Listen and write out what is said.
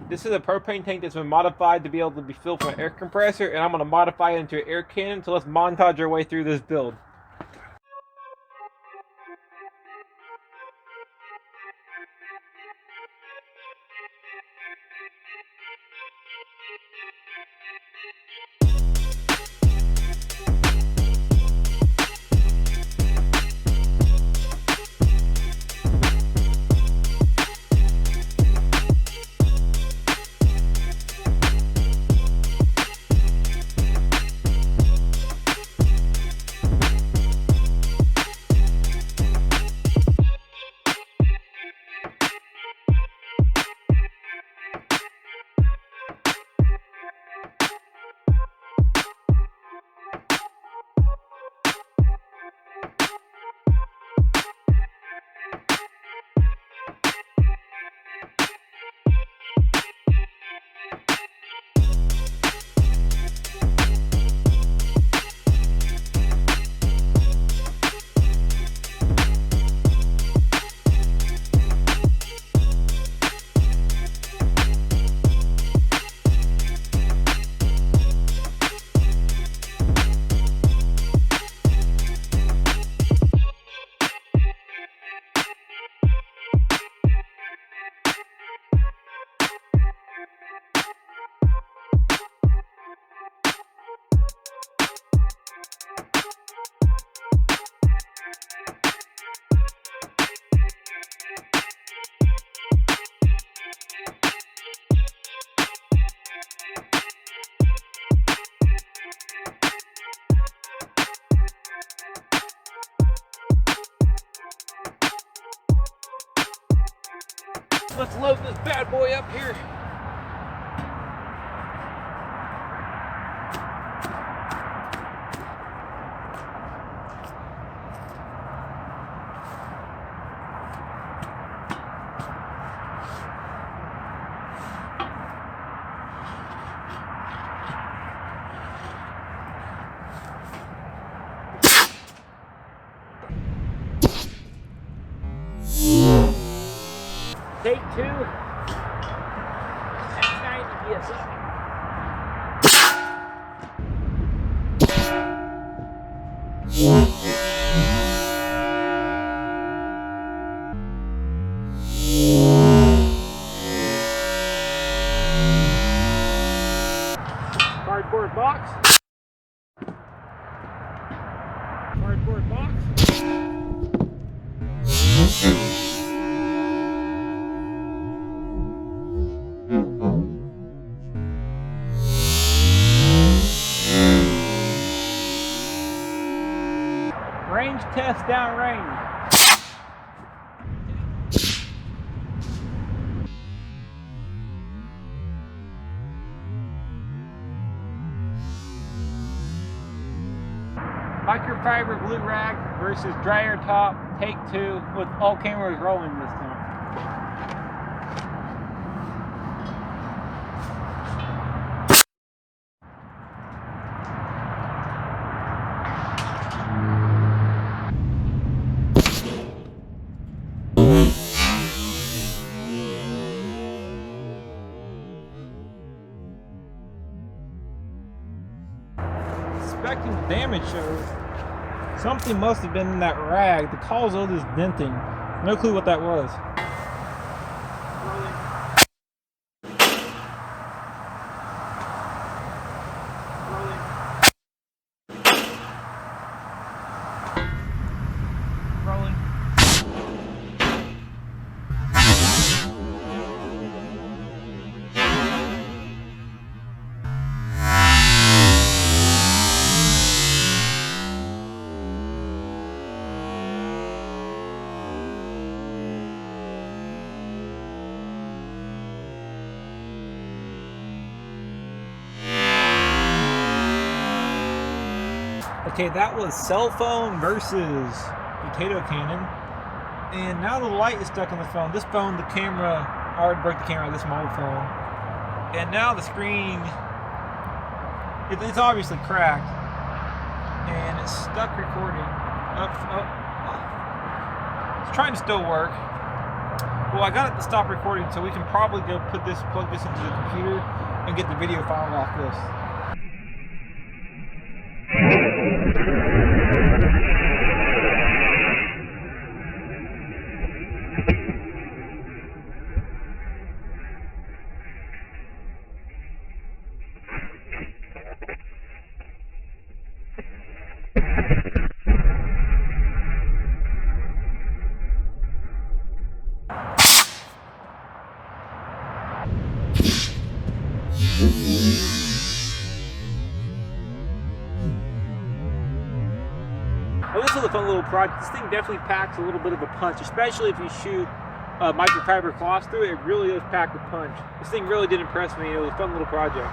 This is a propane tank that's been modified to be able to be filled from an air compressor, and I'm going to modify it into an air cannon, so let's montage our way through this build. Let's load this bad boy up here. Take two. Yes. Cardboard box. Cardboard box. Range test downrange. Microfiber glue rag versus dryer top, take two, with all cameras rolling this time. Inspecting the damage shows something must have been in that rag to cause all this denting. No clue what that was. Rolling. Okay, that was cell phone versus potato cannon. And now the light is stuck on the phone. This phone, the camera, I already broke the camera of this mobile phone. And now the screen, it's obviously cracked. And it's stuck recording. It's trying to still work. Well, I got it to stop recording, so we can probably go plug this into the computer and get the video filed off this. Well, this is a fun little project. This thing definitely packs a little bit of a punch, especially if you shoot microfiber cloth through it. It really does pack a punch. This thing really did impress me. It was a fun little project.